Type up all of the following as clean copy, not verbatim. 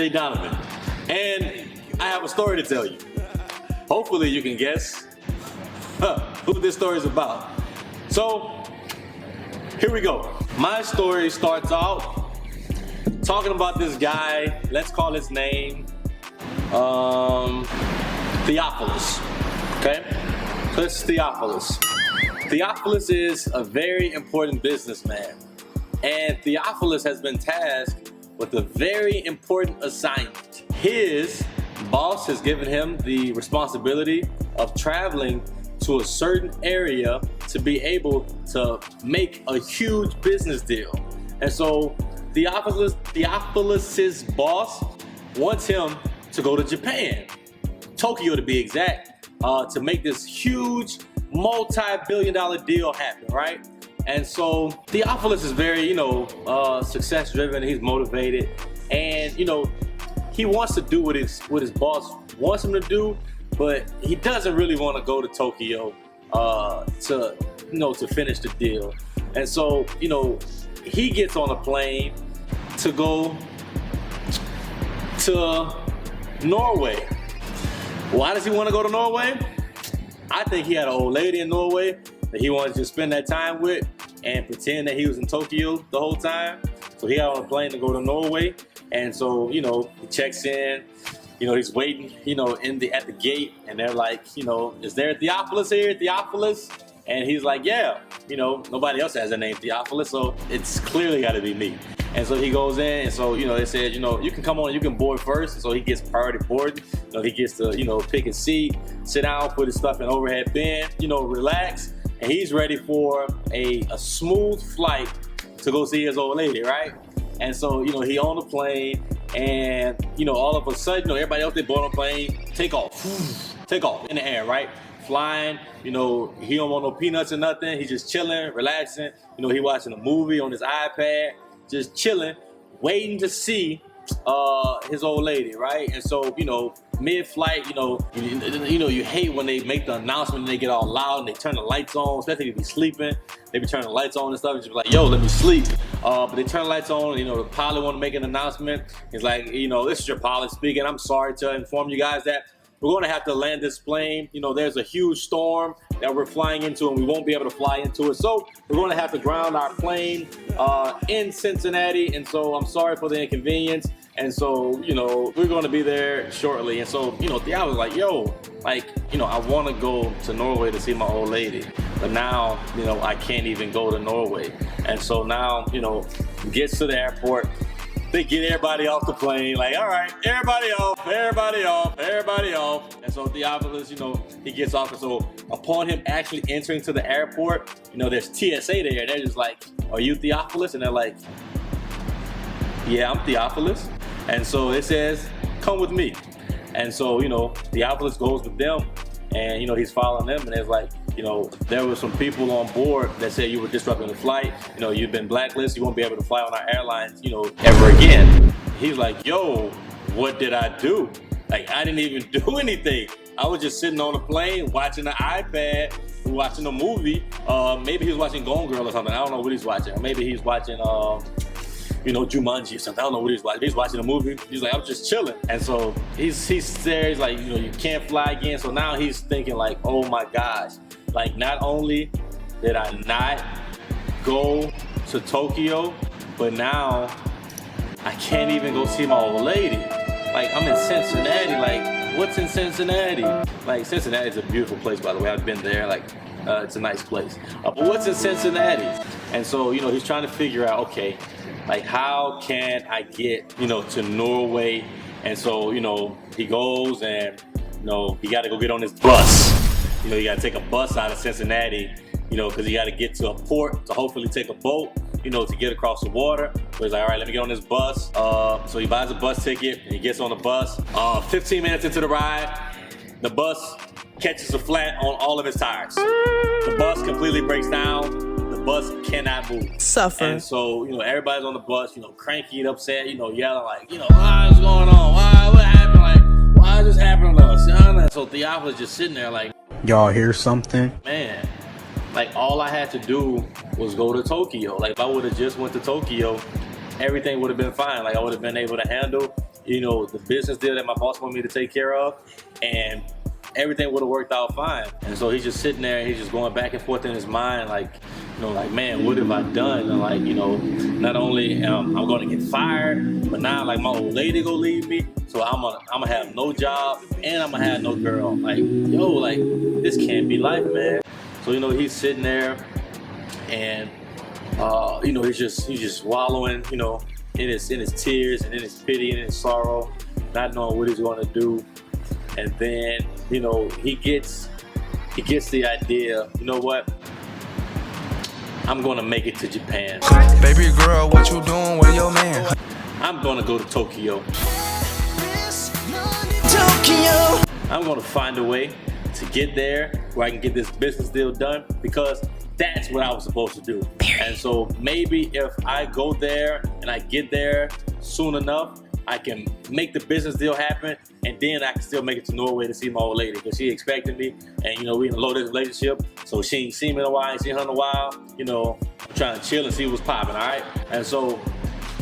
J. Donovan, and I have a story to tell you. Hopefully you can guess who this story is about. So, here we go. My story starts out talking about this guy, let's call his name Theophilus, okay? So this is Theophilus. Theophilus is a very important businessman, and Theophilus has been tasked with a very important assignment. His boss has given him the responsibility of traveling to a certain area to be able to make a huge business deal. And so Theophilus's boss wants him to go to Japan, Tokyo to be exact, to make this huge multi-billion-dollar deal happen, right? And so Theophilus is very, success-driven. He's motivated, and he wants to do what his boss wants him to do, but he doesn't really want to go to Tokyo to finish the deal. And so he gets on a plane to go to Norway. Why does he want to go to Norway? I think he had an old lady in Norway that he wanted to spend that time with and pretend that he was in Tokyo the whole time. So he got on a plane to go to Norway. And so, he checks in, he's waiting, at the gate, and they're like, is there Theophilus here, Theophilus? And he's like, yeah, nobody else has the name Theophilus, so it's clearly got to be me. And so he goes in, and so, they said, you can come on, you can board first. So he gets priority boarding. He gets to, pick his seat, sit down, put his stuff in overhead bin, relax. And he's ready for a smooth flight to go see his old lady, right? And so, he on the plane, and, all of a sudden, everybody else, they board on the plane, take off in the air, right? Flying, he don't want no peanuts or nothing. He's just chilling, relaxing. He watching a movie on his iPad, just chilling, waiting to see his old lady, right? And so, mid-flight, you hate when they make the announcement and they get all loud and they turn the lights on, especially if you be sleeping. They be turning the lights on and stuff, and just be like, yo, let me sleep. But they turn the lights on, the pilot want to make an announcement. He's like, this is your pilot speaking. I'm sorry to inform you guys that we're going to have to land this plane. There's a huge storm that we're flying into, and we won't be able to fly into it. So we're going to have to ground our plane in Cincinnati. And so I'm sorry for the inconvenience. And so, we're going to be there shortly. And so, Thea was like, yo, I want to go to Norway to see my old lady. But now, I can't even go to Norway. And so now, gets to the airport. They get everybody off the plane, like, all right, everybody off. And so Theophilus, he gets off. And so upon him actually entering to the airport, there's TSA there. They're just like, are you Theophilus? And they're like, yeah, I'm Theophilus. And so it says, come with me. And so, Theophilus goes with them, and, he's following them. And it's like, there were some people on board that said you were disrupting the flight. You've been blacklisted. You won't be able to fly on our airlines, ever again. He's like, yo, what did I do? I didn't even do anything. I was just sitting on a plane watching an iPad, watching a movie. Maybe he was watching Gone Girl or something. I don't know what he's watching. Or maybe he's watching, Jumanji or something. I don't know what he's watching. He's watching a movie. He's like, I'm just chilling. And so he's there. He's like, you can't fly again. So now he's thinking like, oh my gosh. Not only did I not go to Tokyo, but now I can't even go see my old lady. I'm in Cincinnati. What's in Cincinnati? Cincinnati's a beautiful place, by the way. I've been there. It's a nice place. But what's in Cincinnati? And so, he's trying to figure out, okay, how can I get, to Norway? And so, he goes and, he got to go get on this bus. You got to take a bus out of Cincinnati, because you got to get to a port to hopefully take a boat, to get across the water. So he's like, all right, let me get on this bus. So he buys a bus ticket and he gets on the bus. 15 minutes into the ride, the bus catches a flat on all of his tires. The bus completely breaks down. The bus cannot move. Suffer. And so, everybody's on the bus, cranky and upset, yelling like, what's going on? What happened? Why is this happening to us? So Theophilus just sitting there like, y'all hear something? Man, all I had to do was go to Tokyo. If I would have just went to Tokyo, everything would have been fine. I would have been able to handle the business deal that my boss wanted me to take care of, and everything would have worked out fine. And so he's just sitting there and he's just going back and forth in his mind, like, man, what have I done? And like, not only I'm going to get fired, but now like my old lady gonna leave me, so I'm gonna have no job and I'm gonna have no girl. Like, like this can't be life, man. So he's sitting there and he's just wallowing, in his tears and in his pity and in his sorrow, not knowing what he's gonna do. And then, he gets the idea, you know what? I'm gonna make it to Japan. Baby girl, what you doing with your man? I'm gonna go to Tokyo. I'm gonna find a way to get there where I can get this business deal done, because that's what I was supposed to do. And so maybe if I go there and I get there soon enough, I can make the business deal happen, and then I can still make it to Norway to see my old lady, because she expected me, and we in a low relationship, so she ain't seen me in a while, ain't seen her in a while. I'm trying to chill and see what's popping, all right? And so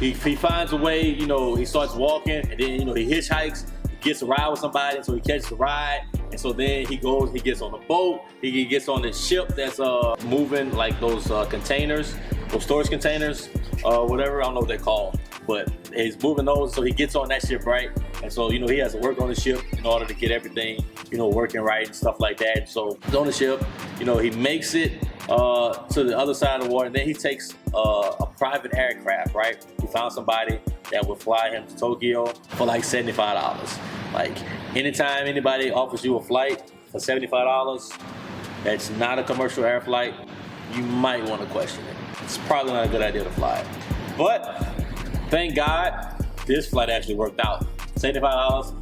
he finds a way, he starts walking, and then he hitchhikes, he gets a ride with somebody, and so he catches the ride, and so then he gets on the boat, he gets on this ship that's moving like those containers, those storage containers, whatever, I don't know what they're called. But he's moving those, so he gets on that ship, right? And so, he has to work on the ship in order to get everything, working right and stuff like that. So he's on the ship, he makes it to the other side of the water, and then he takes a private aircraft, right? He found somebody that would fly him to Tokyo for like $75. Like, anytime anybody offers you a flight for $75, that's not a commercial air flight, you might want to question it. It's probably not a good idea to fly. But thank God, this flight actually worked out. $75,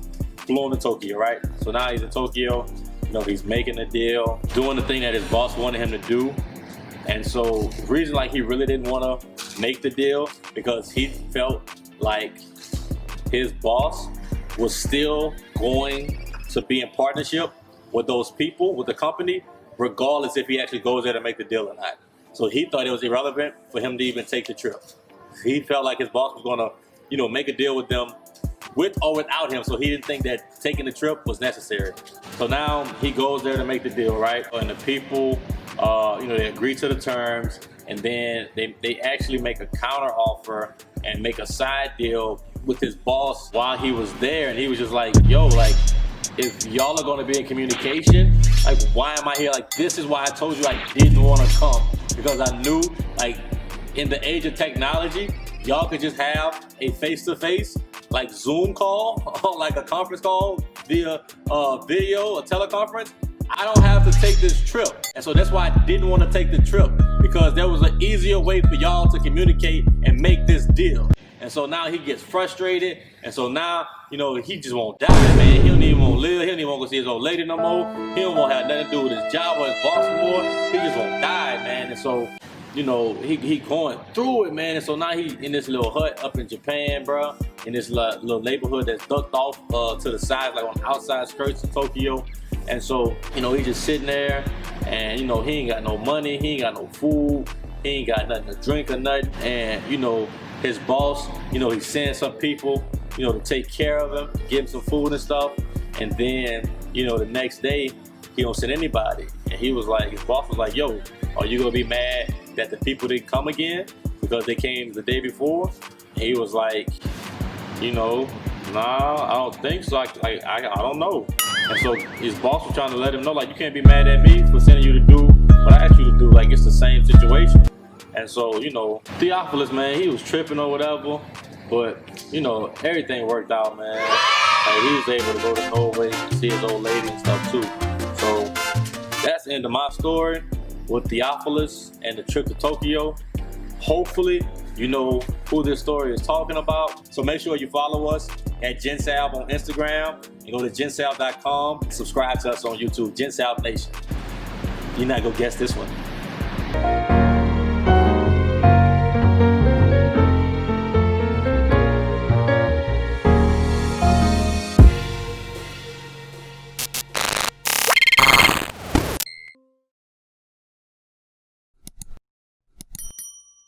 flew on to Tokyo, right? So now he's in Tokyo, he's making a deal, doing the thing that his boss wanted him to do. And so the reason like he really didn't want to make the deal, because he felt like his boss was still going to be in partnership with those people, with the company, regardless if he actually goes there to make the deal or not. So he thought it was irrelevant for him to even take the trip. He felt like his boss was gonna, make a deal with them with or without him, so he didn't think that taking the trip was necessary. So now he goes there to make the deal, right? And the people, they agree to the terms, and then they actually make a counter offer and make a side deal with his boss while he was there. And he was just like, like, if y'all are gonna be in communication, like, why am I here? Like, this is why I told you I didn't wanna come, because I knew, like, in the age of technology, y'all could just have a face-to-face, like Zoom call, or like a conference call via video, a teleconference. I don't have to take this trip. And so that's why I didn't want to take the trip, because there was an easier way for y'all to communicate and make this deal. And so now he gets frustrated, and so now, he just won't die, man. He don't even want to live. He don't even want to go see his old lady no more. He don't want to have nothing to do with his job or his boss anymore. He just won't die, man. And so, he going through it, man. And so now he in this little hut up in Japan, bro, in this little neighborhood that's ducked off to the side, like on the outside skirts of Tokyo. And so, he's just sitting there, and, he ain't got no money, he ain't got no food, he ain't got nothing to drink or nothing. And, his boss, he sends some people, to take care of him, give him some food and stuff. And then, the next day, he don't send anybody. And he was like, his boss was like, yo, are you gonna be mad that the people didn't come again because they came the day before? And he was like, nah, I don't think so. I don't know. And so his boss was trying to let him know, like, you can't be mad at me for sending you to do what I asked you to do. Like, it's the same situation. And so, Theophilus, man, he was tripping or whatever, but, everything worked out, man. Like, he was able to go to Norway and see his old lady and stuff too. So that's the end of my story with Theophilus and the trip to Tokyo. Hopefully, you know who this story is talking about. So make sure you follow us at GenSalve on Instagram, and go to gensalve.com. Subscribe to us on YouTube, GenSalve Nation. You're not gonna guess this one.